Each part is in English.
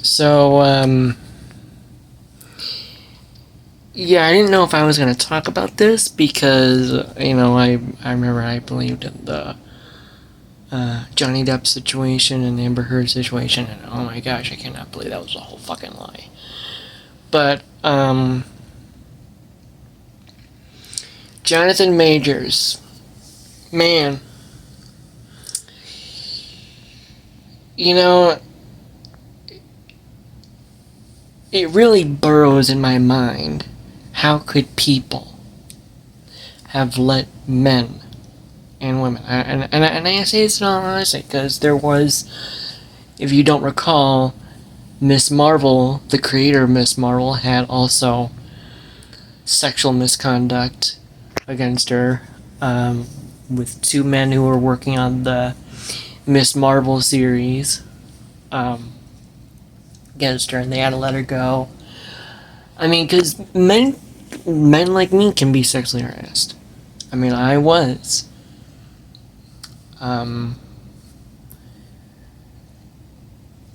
So, yeah, I didn't know if I was going to talk about this because, I remember I believed in the Johnny Depp situation and Amber Heard situation, and oh my gosh, I cannot believe that was a whole fucking lie. But, Jonathan Majors, man, you know, it really burrows in my mind. How could people have let men and women, and I say this in all honesty, because there was, if you don't recall, Miss Marvel, the creator of Miss Marvel, had also sexual misconduct against her, with two men who were working on the Miss Marvel series, um, against her, and they had to let her go. I mean, because men like me can be sexually harassed. I mean, I was. Um,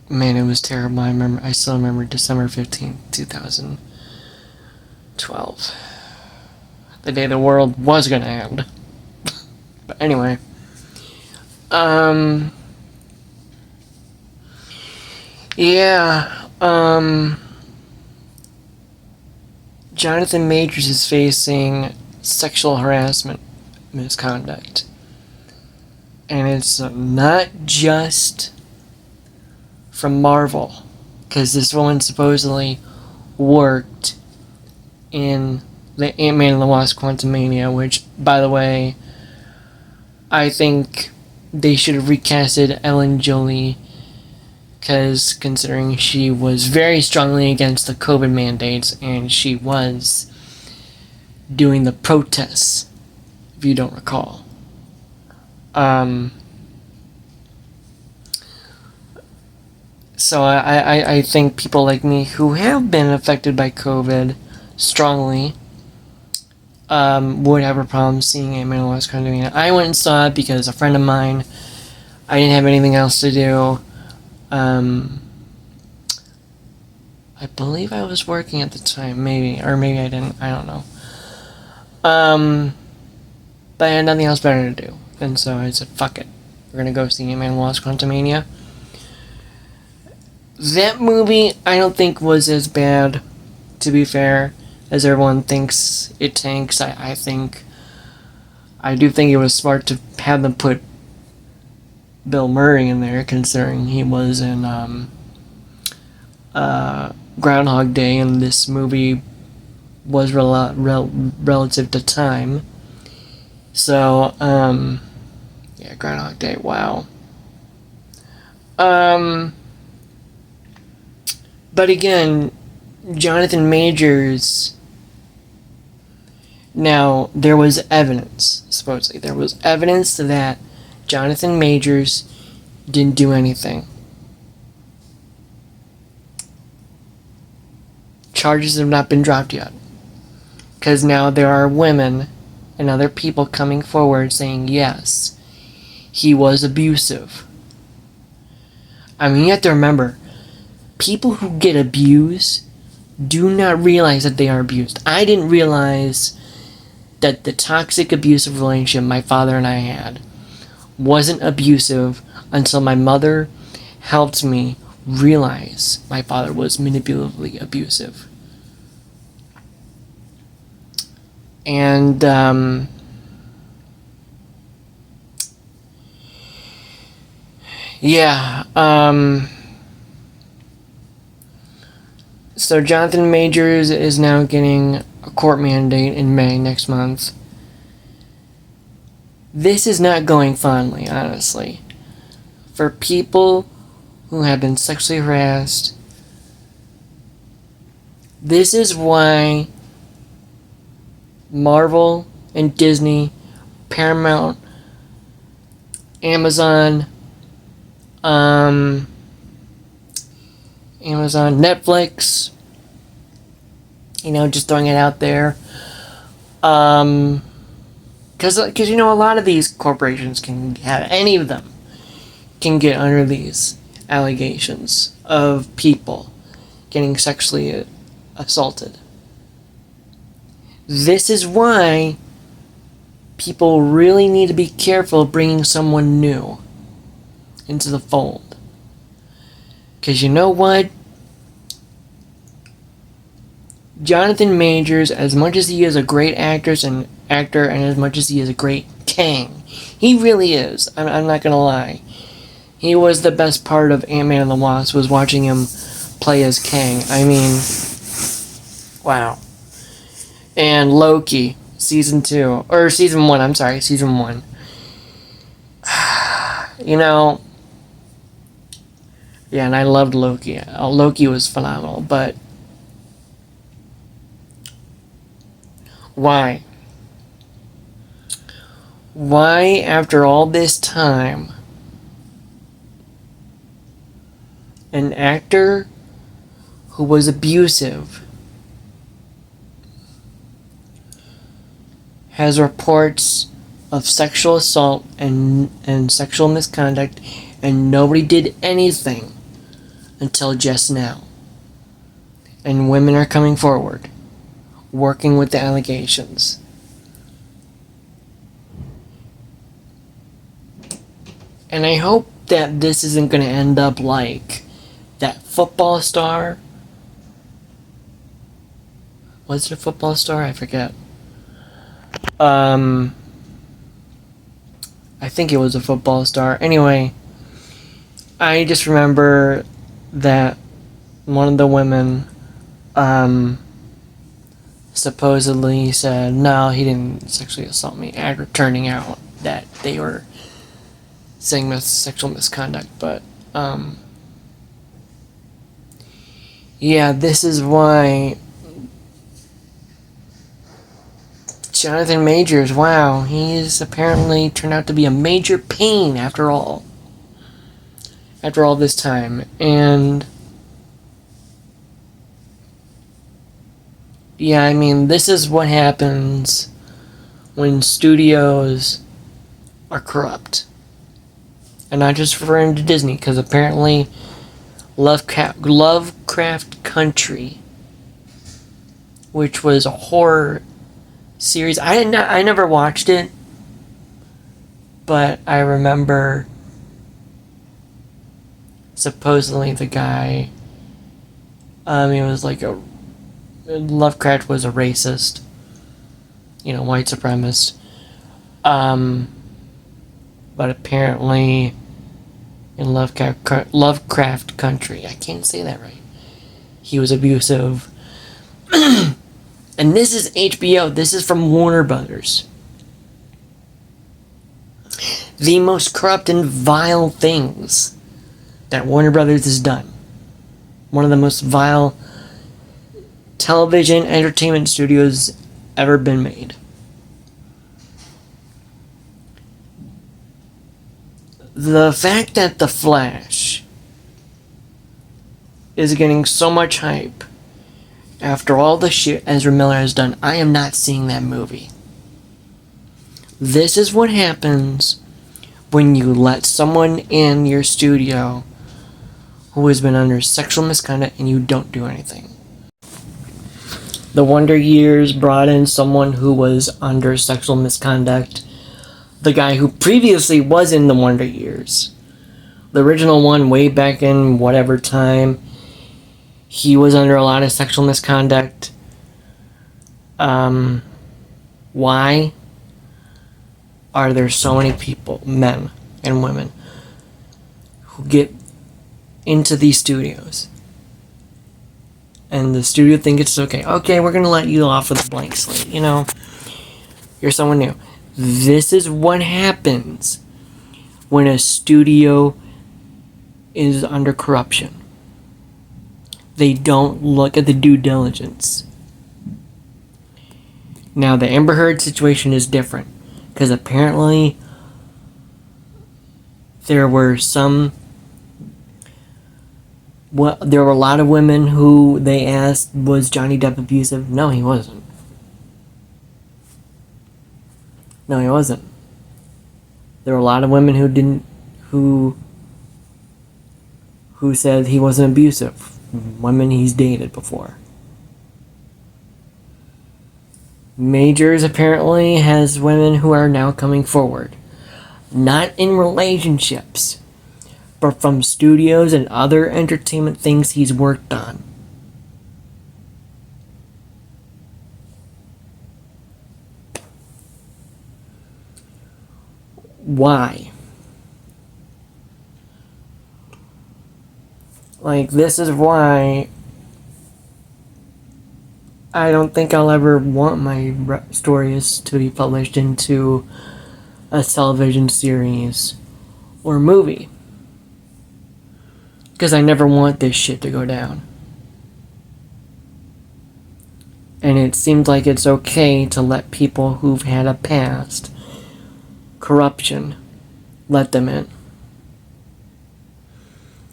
Man, it was terrible. I still remember December 15th, 2012. The day the world was gonna end. But anyway. Um, yeah, Jonathan Majors is facing sexual harassment misconduct. And it's not just from Marvel, because this woman supposedly worked in the Ant-Man and the Wasp Quantumania, which, by the way, I think they should have recasted Ellen Jolie, because considering she was very strongly against the COVID mandates, and she was doing the protests, if you don't recall. So I think people like me who have been affected by COVID strongly would have a problem seeing Ant-Man and the Wasp Quantumania. I went and saw it because a friend of mine, I didn't have anything else to do. I believe I was working at the time, maybe, or maybe I didn't, I don't know. But I had nothing else better to do. And so I said, fuck it. We're gonna go see Ant-Man and the Wasp Quantumania. That movie, I don't think was as bad, to be fair, as everyone thinks it tanks. I do think it was smart to have them put Bill Murray in there, considering he was in Groundhog Day, and this movie was relative to time. So, yeah, Groundhog Day, wow. But again, Jonathan Majors. Now, there was evidence, supposedly. There was evidence that Jonathan Majors didn't do anything. Charges have not been dropped yet. Because now there are women and other people coming forward saying, yes, he was abusive. I mean, you have to remember, people who get abused do not realize that they are abused. I didn't realize that the toxic abusive relationship my father and I had wasn't abusive until my mother helped me realize my father was manipulatively abusive. And yeah, so Jonathan Majors is now getting a court mandate in May next month. This is not going fondly, honestly. For people who have been sexually harassed, this is why Marvel and Disney, Paramount, Amazon, Netflix, just throwing it out there. Because a lot of these corporations can have, any of them can get under these allegations of people getting sexually assaulted. This is why people really need to be careful bringing someone new into the fold. Because you know what? Jonathan Majors, as much as he is a great actor and as much as he is a great Kang, he really is. I'm not gonna lie. He was the best part of Ant-Man and the Wasp, was watching him play as Kang. I mean, wow. And Loki, season 1, I'm sorry, season 1. You know, yeah, and I loved Loki. Loki was phenomenal, but why? Why, after all this time, an actor who was abusive has reports of sexual assault and sexual misconduct, and nobody did anything until just now? And women are coming forward, working with the allegations. And I hope that this isn't going to end up like that football star. Was it a football star? I forget. I think it was a football star. Anyway, I just remember that one of the women supposedly said, no, he didn't sexually assault me, after turning out that they were saying sexual misconduct. But yeah, this is why Jonathan Majors, wow, he's apparently turned out to be a major pain after all this time. And yeah, I mean, this is what happens when studios are corrupt. And not just referring to Disney, because apparently Lovecraft Country, which was a horror series, I never watched it, but I remember supposedly the guy, he was like Lovecraft was a racist, white supremacist, but apparently in Lovecraft Country, I can't say that right, he was abusive. And this is HBO. This is from Warner Brothers. The most corrupt and vile things that Warner Brothers has done. One of the most vile television entertainment studios ever been made. The fact that The Flash is getting so much hype after all the shit Ezra Miller has done, I am not seeing that movie. This is what happens when you let someone in your studio who has been under sexual misconduct and you don't do anything. The Wonder Years brought in someone who was under sexual misconduct. The guy who previously was in the Wonder Years, the original one way back in whatever time, he was under a lot of sexual misconduct. Why are there so many people, men and women, who get into these studios and the studio thinks it's okay? Okay, we're gonna let you off with a blank slate. You're someone new. This is what happens when a studio is under corruption. They don't look at the due diligence. Now, the Amber Heard situation is different, because apparently there were a lot of women who they asked, was Johnny Depp abusive? No, he wasn't. No, he wasn't. There were a lot of women who who said he wasn't abusive. Women he's dated before. Majors apparently has women who are now coming forward. Not in relationships, but from studios and other entertainment things he's worked on. Why? Like, this is why I don't think I'll ever want my stories to be published into a television series or movie. Because I never want this shit to go down. And it seems like it's okay to let people who've had a past corruption, let them in.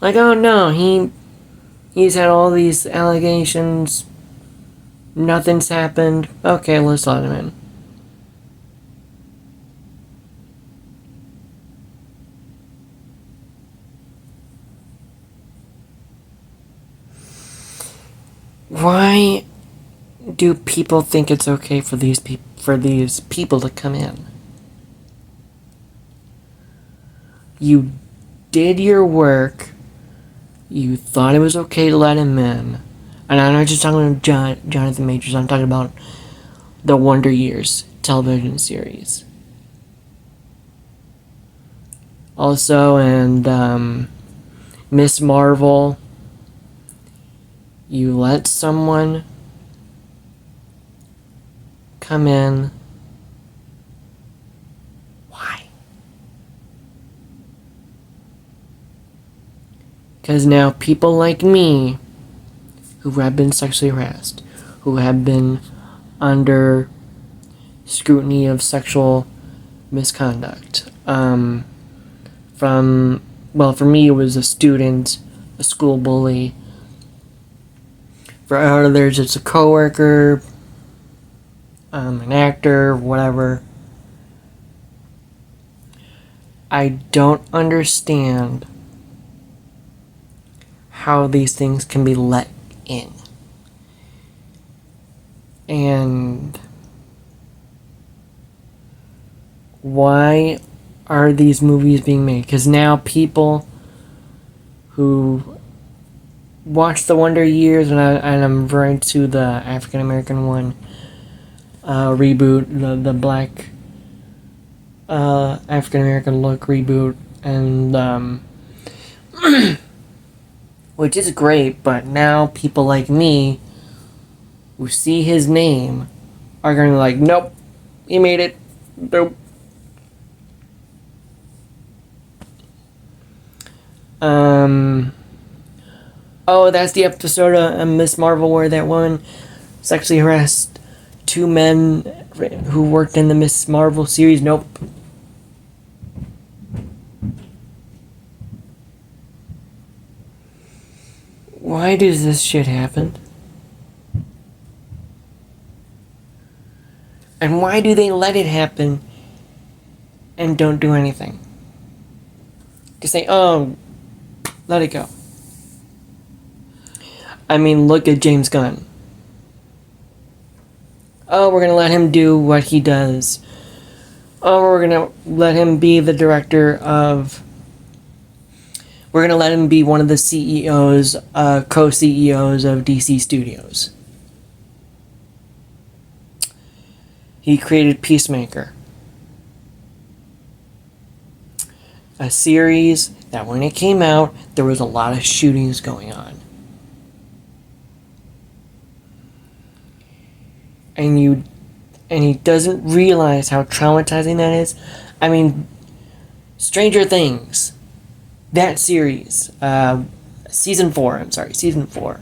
Like, oh no, he's had all these allegations, nothing's happened, okay, let's let him in. Why do people think it's okay for these people to come in? You did your work. You thought it was okay to let him in. And I'm not just talking about Jonathan Majors. I'm talking about the Wonder Years television series. Also, and Miss Marvel. You let someone come in. Why? Because now people like me, who have been sexually harassed, who have been under scrutiny of sexual misconduct, for me it was a student, a school bully. For others it's a coworker, an actor, whatever. I don't understand how these things can be let in. And why are these movies being made? Because now people who watch the Wonder Years, and I'm referring to the African American one, reboot, the black African American look reboot, and which is great, but now people like me who see his name are going to be like, nope, he made it, nope. Oh, that's the episode of Miss Marvel where that woman sexually harassed two men who worked in the Miss Marvel series. Nope. Why does this shit happen? And why do they let it happen and don't do anything? Just say, oh, let it go. I mean, look at James Gunn. Oh, we're gonna let him do what he does. Oh, we're gonna let him be the director of... We're gonna let him be one of the CEOs, co-CEOs of DC Studios. He created Peacemaker. A series that when it came out, there was a lot of shootings going on. And he doesn't realize how traumatizing that is. I mean, Stranger Things, that series, season 4.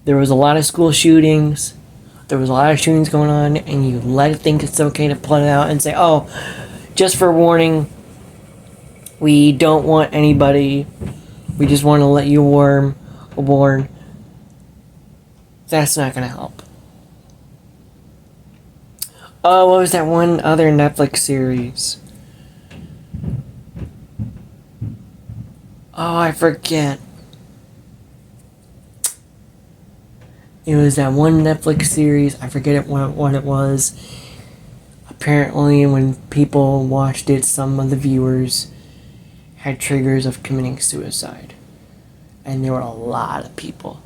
There was a lot of school shootings. There was a lot of shootings going on, and you let it think it's okay to put it out and say, oh, just for warning, we don't want anybody, we just want to let you warn. That's not going to help. Oh, what was that one other Netflix series? Oh, I forget. It was that one Netflix series. I forget what it was. Apparently, when people watched it, some of the viewers had triggers of committing suicide. And there were a lot of people.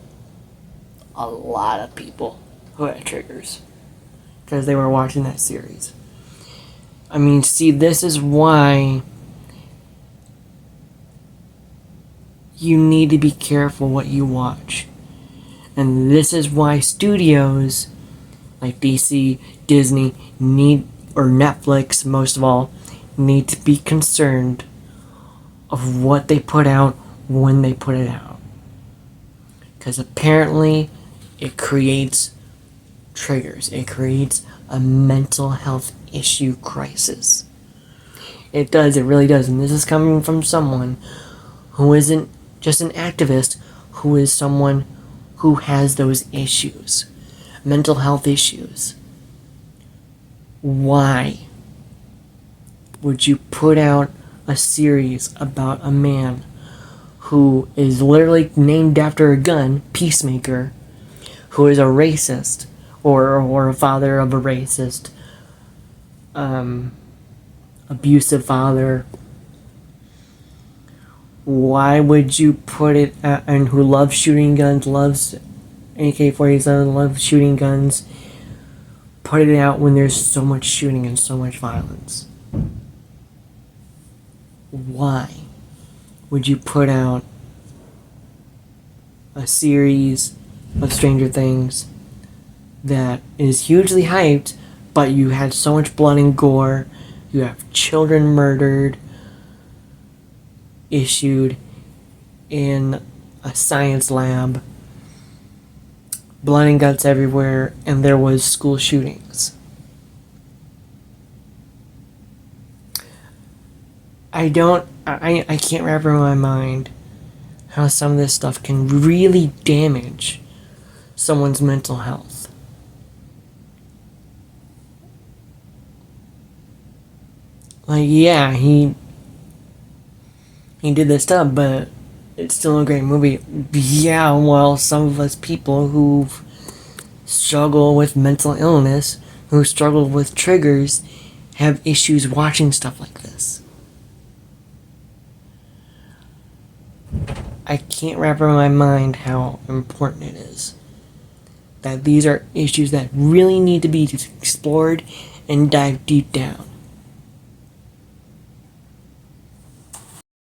A lot of people who had triggers. Because they were watching that series. I mean, see, this is why you need to be careful what you watch. And this is why studios like DC, Disney or Netflix most of all, need to be concerned of what they put out when they put it out. Because apparently it creates triggers. It creates a mental health issue crisis. It does, it really does. And this is coming from someone who isn't just an activist, who is someone who has those issues. Mental health issues. Why would you put out a series about a man who is literally named after a gun, Peacemaker, who is a racist, or a father of a racist, abusive father? Why would you put it and who loves shooting guns, loves AK-47, loves shooting guns, put it out when there's so much shooting and so much violence? Why would you put out a series of Stranger Things that is hugely hyped, but you had so much blood and gore, you have children murdered, issued in a science lab, blood and guts everywhere, and there was school shootings? I can't wrap around my mind how some of this stuff can really damage someone's mental health. Like, yeah, he did this stuff, but it's still a great movie. Yeah, well, some of us people who struggle with mental illness, who struggle with triggers, have issues watching stuff like this. I can't wrap around my mind how important it is that these are issues that really need to be explored and dive deep down.